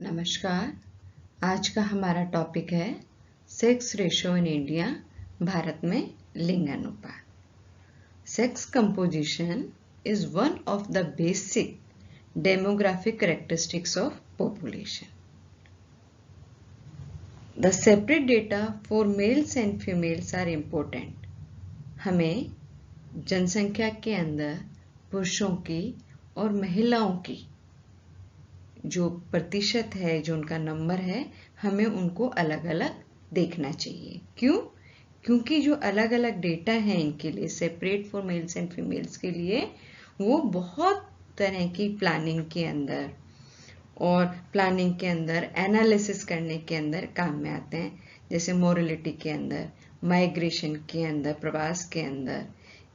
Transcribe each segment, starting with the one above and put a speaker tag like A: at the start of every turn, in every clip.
A: नमस्कार। आज का हमारा टॉपिक है sex ratio in India, Bharat में लिंग अनुपात। Sex composition is one of the basic demographic characteristics of population. The separate data for males and females are important. हमें जनसंख्या के अंदर पुरुषों की और महिलाओं की जो प्रतिशत है, जो उनका नंबर है, हमें उनको अलग अलग देखना चाहिए। क्यों? क्योंकि जो अलग अलग डेटा है इनके लिए, separate for males and females के लिए, वो बहुत तरह की प्लानिंग के अंदर एनालिसिस करने के अंदर काम में आते हैं। जैसे मोरलिटी के अंदर, माइग्रेशन के अंदर, प्रवास के अंदर,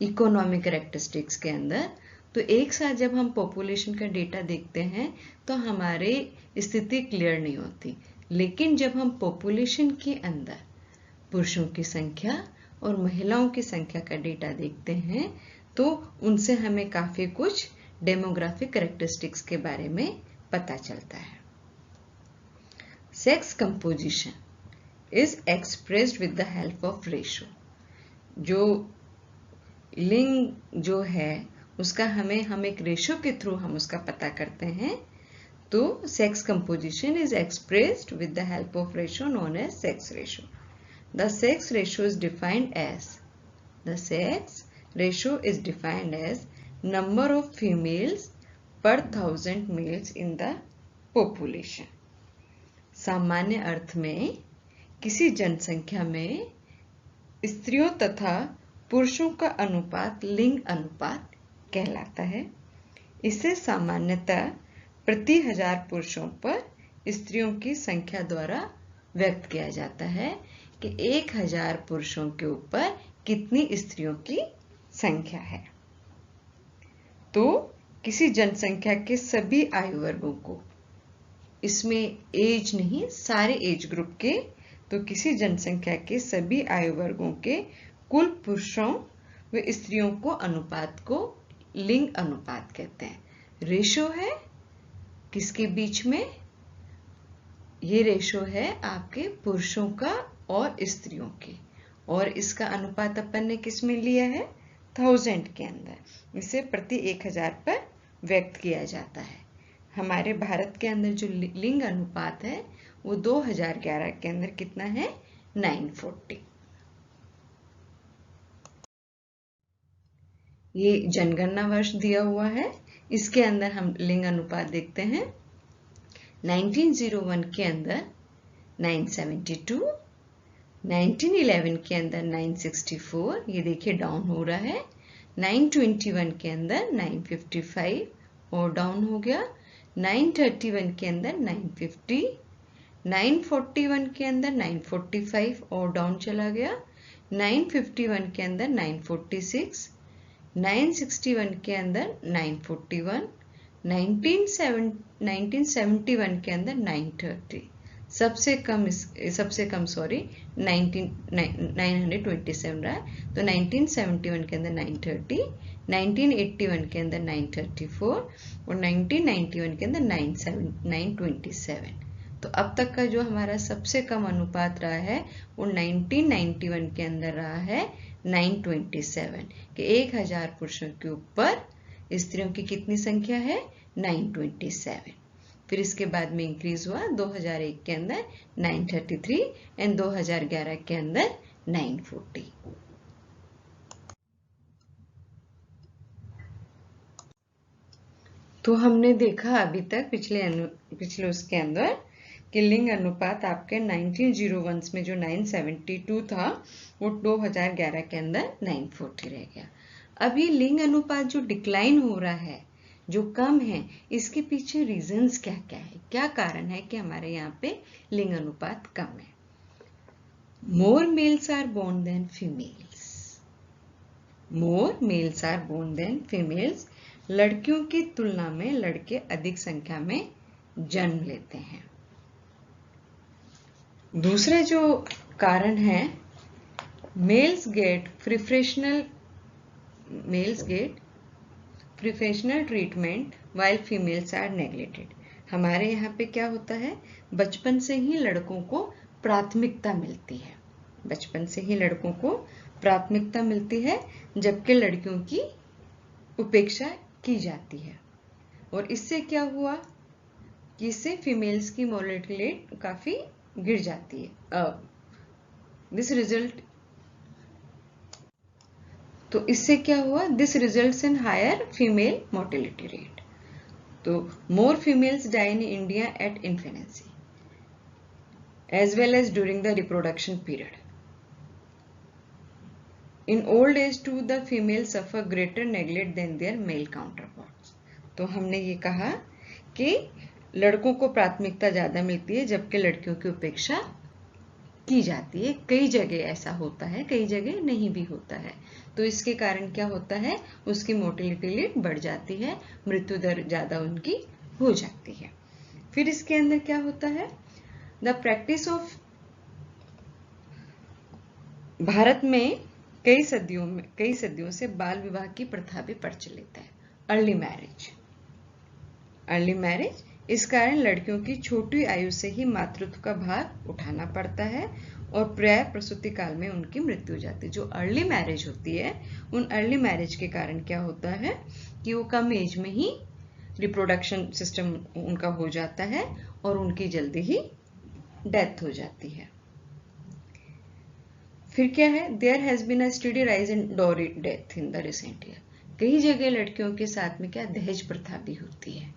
A: इकोनॉमिक कैरेक्टरिस्टिक्स के अंदर। तो एक साथ जब हम पॉपुलेशन का डेटा देखते हैं तो हमारी स्थिति क्लियर नहीं होती। लेकिन जब हम पॉपुलेशन के अंदर पुरुषों की संख्या और महिलाओं की संख्या का डेटा देखते हैं तो उनसे हमें काफी कुछ डेमोग्राफिक कैरेक्टरिस्टिक्स के बारे में पता चलता है। Sex composition is expressed with the help of ratio. जो लिंग जो है उसका हम एक रेशो के थ्रू हम उसका पता करते हैं। तो sex composition is expressed with the help of ratio known as sex ratio. The sex ratio is defined as number of females per 1000 males in the population. सामान्य अर्थ में किसी जनसंख्या में स्त्रियों तथा पुरुषों का अनुपात लिंग अनुपात कहलाता है। इसे सामान्यतः प्रति 1000 पुरुषों पर स्त्रियों की संख्या द्वारा व्यक्त किया जाता है कि 1000 पुरुषों के ऊपर कितनी स्त्रियों की संख्या है। तो किसी जनसंख्या के सभी आयु वर्गों को, इसमें एज नहीं, सारे एज ग्रुप के, तो किसी जनसंख्या के सभी आयु वर्गों के कुल पुरुषों व स्त्रियों को अनुपात को लिंग अनुपात कहते हैं। रेशो है किसके बीच में? ये रेशो है आपके पुरुषों का और स्त्रियों के, और इसका अनुपात अपन ने किस में लिया है? 1000 के अंदर। इसे प्रति 1000 पर व्यक्त किया जाता है। हमारे भारत के अंदर जो लिंग अनुपात है वो 2011 के अंदर कितना है? 940। ये जनगणना वर्ष दिया हुआ है, इसके अंदर हम लिंग अनुपात देखते हैं। 1901 के अंदर 972, 1911 के अंदर 964, ये देखिए डाउन हो रहा है। 921 के अंदर 955 और डाउन हो गया। 931 के अंदर 950, 941 के अंदर 945 और डाउन चला गया। 951 के अंदर 946, 961 के अंदर 941, 1971 के अंदर 930, सबसे कम 927 रहा। तो 1971 के अंदर 930, 1981 के अंदर 934 और 1991 के अंदर 927। तो अब तक का जो हमारा सबसे कम अनुपात रहा है वो 1991 के अंदर रहा है 927, कि 1000 पुरुषों के ऊपर स्त्रियों की कितनी संख्या है? 927। फिर इसके बाद में इंक्रीज हुआ 2001 के अंदर 933 एंड 2011 के अंदर 940। तो हमने देखा अभी तक पिछले उसके अंदर कि लिंग अनुपात आपके 1901 में जो 972 था वो 2011 के अंदर 940 रह गया। अब ये लिंग अनुपात जो डिक्लाइन हो रहा है, जो कम है, इसके पीछे रीजंस क्या क्या है, क्या कारण है कि हमारे यहाँ पे लिंग अनुपात कम है? More males are born than females. More males are born than females. लड़कियों की तुलना में लड़के अधिक संख्या में जन्म लेते हैं। दूसरा जो कारण है, males get preferential treatment while females are neglected. हमारे यहाँ पे क्या होता है, बचपन से ही लड़कों को प्राथमिकता मिलती है, बचपन से ही लड़कों को प्राथमिकता मिलती है, जबकि लड़कियों की उपेक्षा की जाती है। और इससे क्या हुआ कि इससे फीमेल्स की मोर्टेलिटी रेट काफी गिर जाती है। दिस रिजल्ट तो इससे क्या हुआ, this results in higher female mortality rate. तो more females die in India at infancy as well as during the reproduction period. In old age too, the females suffer greater neglect than their male counterparts. तो हमने ये कहा कि लड़कों को प्राथमिकता ज्यादा मिलती है, जबकि लड़कियों की उपेक्षा की जाती है। कई जगह ऐसा होता है, कई जगह नहीं भी होता है। तो इसके कारण क्या होता है, उसकी मोर्टेलिटी रेट बढ़ जाती है, मृत्यु दर ज्यादा उनकी हो जाती है। फिर इसके अंदर क्या होता है, द प्रैक्टिस ऑफ भारत में कई सदियों से बाल विवाह की प्रथा भी प्रचलित है। अर्ली मैरिज, इस कारण लड़कियों की छोटी आयु से ही मातृत्व का भार उठाना पड़ता है और प्राय प्रसूति काल में उनकी मृत्यु हो जाती है। जो अर्ली मैरिज होती है, उन अर्ली मैरिज के कारण क्या होता है कि वो कम एज में ही रिप्रोडक्शन सिस्टम उनका हो जाता है और उनकी जल्दी ही डेथ हो जाती है। फिर क्या है, there has been a steady rise in dowry death in the recent year. कई जगह लड़कियों के साथ में क्या दहेज प्रथा भी होती है।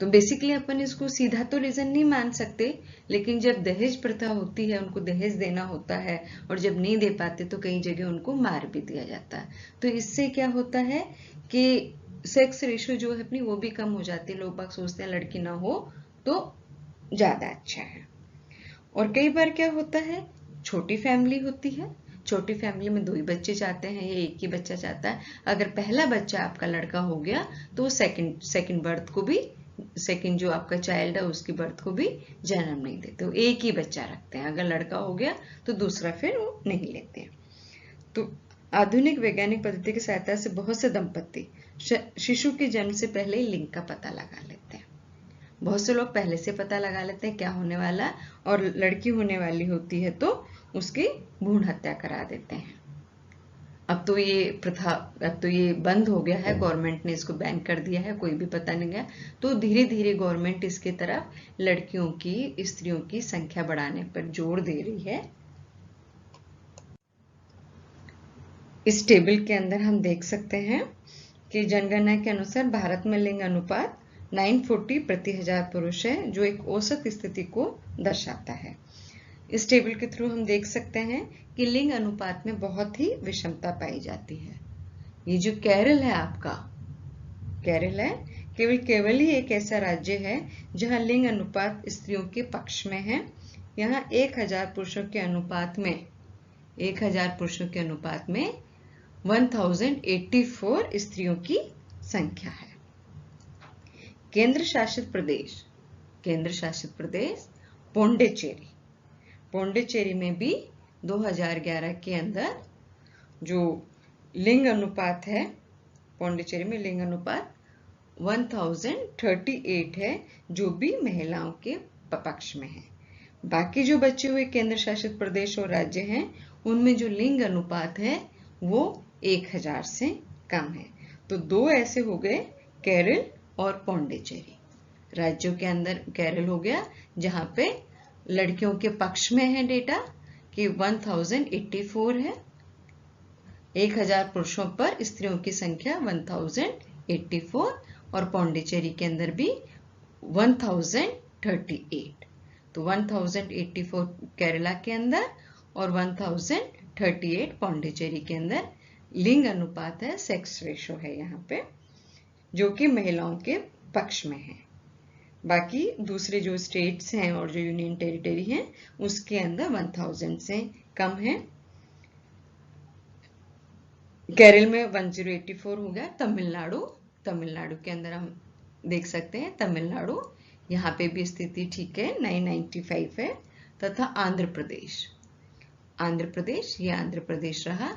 A: तो बेसिकली अपन इसको सीधा तो रीजन नहीं मान सकते, लेकिन जब दहेज प्रथा होती है, उनको दहेज देना होता है और जब नहीं दे पाते तो कई जगह उनको मार भी दिया जाता है। तो इससे क्या होता है कि सेक्स रेशियो जो है अपनी वो भी कम हो जाती है। लोग बाग सोचते हैं लड़की ना हो तो ज्यादा अच्छा है। और कई बार क्या होता है, छोटी फैमिली होती है, छोटी फैमिली में 2 ही बच्चे चाहते हैं या 1 ही बच्चा चाहता है। अगर पहला बच्चा आपका लड़का हो गया तो सेकंड बर्थ को भी, सेकंड जो आपका चाइल्ड है उसकी बर्थ को भी जन्म नहीं देते, वो 1 ही बच्चा रखते हैं। अगर लड़का हो गया तो दूसरा फिर वो नहीं लेते। तो आधुनिक वैज्ञानिक पद्धति की सहायता से बहुत से दंपत्ति शिशु के जन्म से पहले ही लिंग का पता लगा लेते हैं। बहुत से लोग पहले से पता लगा लेते हैं क्या होने वाला, और लड़की होने वाली होती है तो उसकी भ्रूण हत्या करा देते हैं। अब तो ये बंद हो गया है, गवर्नमेंट ने इसको बैन कर दिया है, कोई भी पता नहीं गया। तो धीरे धीरे गवर्नमेंट इसके तरफ लड़कियों की, स्त्रियों की संख्या बढ़ाने पर जोर दे रही है। इस टेबल के अंदर हम देख सकते हैं कि जनगणना के अनुसार भारत में लिंग अनुपात 940 प्रति 1000 पुरुष है, जो एक औसत स्थिति को दर्शाता है। इस टेबल के थ्रू हम देख सकते हैं कि लिंग अनुपात में बहुत ही विषमता पाई जाती है। ये जो केरल है आपका, केरल है, केवल ही एक ऐसा राज्य है जहां लिंग अनुपात स्त्रियों के पक्ष में है। यहाँ 1000 पुरुषों के अनुपात में 1084 स्त्रियों की संख्या है। केंद्र शासित प्रदेश पौंडीचेरी में भी 2011 के अंदर जो लिंग अनुपात है, पौंडीचेरी में लिंग अनुपात 1038 है, जो भी महिलाओं के पक्ष में है। बाकी जो बचे हुए केंद्र शासित प्रदेश और राज्य हैं, उनमें जो लिंग अनुपात है वो 1000 से कम है। तो 2 ऐसे हो गए, केरल और पौंडीचेरी। राज्यों के अंदर केरल हो गया जहां पे लड़कियों के पक्ष में है डेटा कि 1084 है, 1000 पुरुषों पर स्त्रियों की संख्या 1084, और पौंडीचेरी के अंदर भी 1038। तो 1084 केरला के अंदर और 1038 पौंडीचेरी के अंदर लिंग अनुपात है, सेक्स रेशो है यहाँ पे, जो कि महिलाओं के पक्ष में है। बाकी दूसरे जो स्टेट्स हैं और जो यूनियन टेरिटरी हैं उसके अंदर 1000 से कम है। केरल में 1084 हो गया। तमिलनाडु के अंदर हम देख सकते हैं, तमिलनाडु यहाँ पे भी स्थिति ठीक है, 995 है। तथा आंध्र प्रदेश ये आंध्र प्रदेश रहा,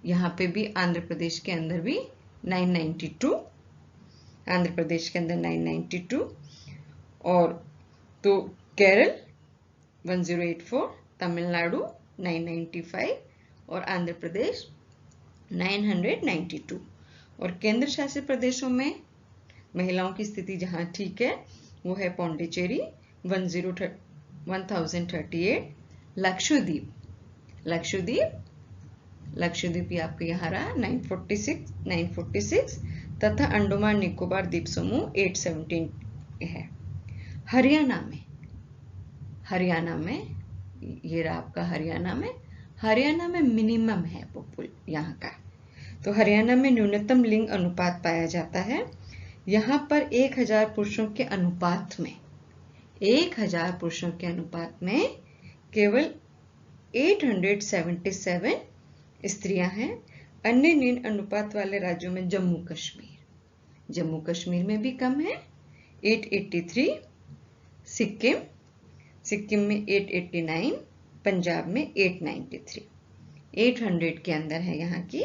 A: यहाँ पे भी आंध्र प्रदेश के अंदर भी 992, आंध्र प्रदेश के अंदर 992। और तो केरल 1084, तमिलनाडु 995 और आंध्र प्रदेश 992। और केंद्र शासित प्रदेशों में महिलाओं की स्थिति जहां ठीक है वो है पौंडीचेरी 1038, लक्षद्वीप आपके यहाँ रहा 946 तथा अंडमान निकोबार द्वीप समूह 817 है। हरियाणा में ये रहा आपका हरियाणा में मिनिमम है यहाँ का। तो हरियाणा में न्यूनतम लिंग अनुपात पाया जाता है। यहाँ पर 1000 पुरुषों के अनुपात में केवल 877 स्त्रियां हैं। अन्य निम्न अनुपात वाले राज्यों में जम्मू कश्मीर में भी कम है 883, सिक्किम में 889, पंजाब में 893। 800 के अंदर है यहाँ की।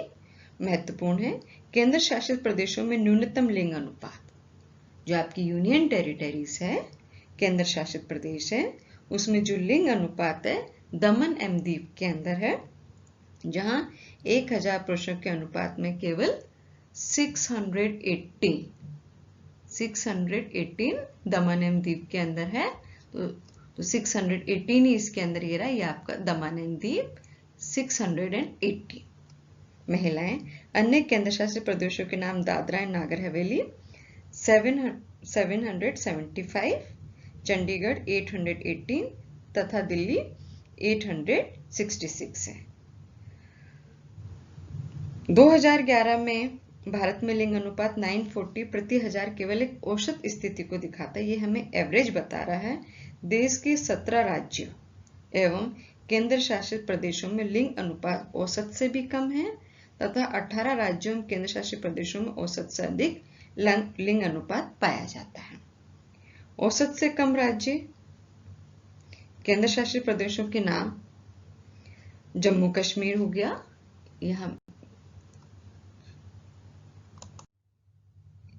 A: महत्वपूर्ण है केंद्र शासित प्रदेशों में न्यूनतम लिंग अनुपात, जो आपकी यूनियन टेरिटरीज है, केंद्र शासित प्रदेश है, उसमें जो लिंग अनुपात है दमन एवं दीव के अंदर है, जहां 1000 पुरुषों के अनुपात में केवल 618 दमन एवं दीव के अंदर है। तो 618 ही इसके अंदर ये रहा, ये आपका दमन एवं दीव 618 महिलाएं। अन्य केंद्र शासित प्रदेशों के नाम दादरा एंड नागर हवेली 775, चंडीगढ़ 818 तथा दिल्ली 866 है। 2011 में भारत में लिंग अनुपात 940 प्रति हजार केवल एक औसत स्थिति को दिखाता है। ये हमें एवरेज बता रहा है। देश के 17 राज्यों एवं केंद्र शासित प्रदेशों में लिंग अनुपात औसत से भी कम है तथा 18 राज्यों एवं केंद्र शासित प्रदेशों में औसत से अधिक लिंग अनुपात पाया जाता है। औसत से कम राज्य केंद्र शासित प्रदेशों के नाम जम्मू कश्मीर हो गया, यहां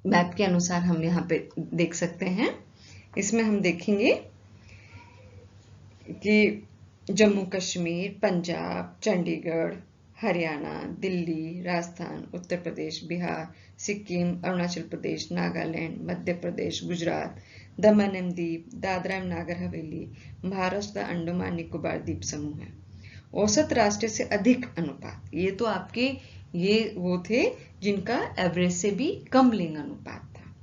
A: मैप के अनुसार हम यहाँ पे देख सकते हैं। इसमें हम देखेंगे कि जम्मू कश्मीर, पंजाब, चंडीगढ़, हरियाणा, दिल्ली, राजस्थान, उत्तर प्रदेश, बिहार, सिक्किम, अरुणाचल प्रदेश, नागालैंड, मध्य प्रदेश, गुजरात, दमन एवं दीव, दादरा एवं नागर हवेली, महाराष्ट्र, अंडमान निकोबार द्वीप समूह है। औसत राष्ट्रीय से अधिक अनुपात, ये तो आपके ये वो थे जिनका एवरेज से भी कम लिंग अनुपात था।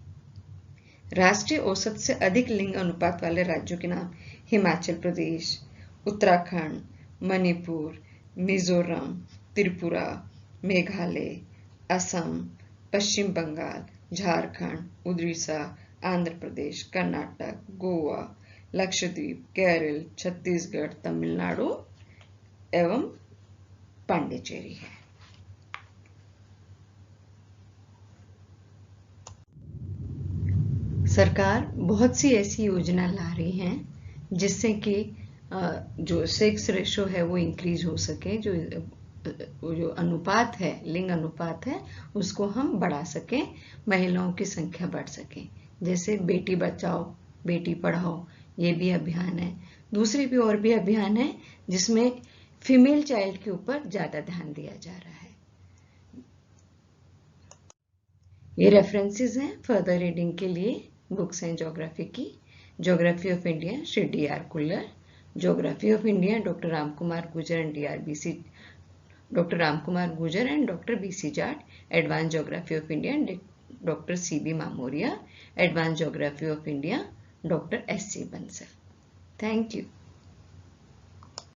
A: राष्ट्रीय औसत से अधिक लिंग अनुपात वाले राज्यों के नाम हिमाचल प्रदेश, उत्तराखंड, मणिपुर, मिजोरम, त्रिपुरा, मेघालय, असम, पश्चिम बंगाल, झारखंड, उड़ीसा, आंध्र प्रदेश, कर्नाटक, गोवा, लक्षद्वीप, केरल, छत्तीसगढ़, तमिलनाडु एवं पांडिचेरी है। सरकार बहुत सी ऐसी योजना ला रही हैं जिससे कि जो सेक्स रेशो है वो इंक्रीज हो सके, जो अनुपात है, लिंग अनुपात है, उसको हम बढ़ा सकें, महिलाओं की संख्या बढ़ सके। जैसे बेटी बचाओ बेटी पढ़ाओ, ये भी अभियान है। दूसरे भी और भी अभियान है जिसमें फीमेल चाइल्ड के ऊपर ज्यादा ध्यान दिया जा रहा है। ये रेफरेंसेस हैं फर्दर रीडिंग के लिए बुक्स हैं ज्योग्राफी की। Geography of India Shri DR. Khullar, geography of India doctor Ramkumar Gurjar and doctor BC. Jat, advance geography of India doctor CB. Mamoria, advance geography of India doctor SC. Bansal. Thank you.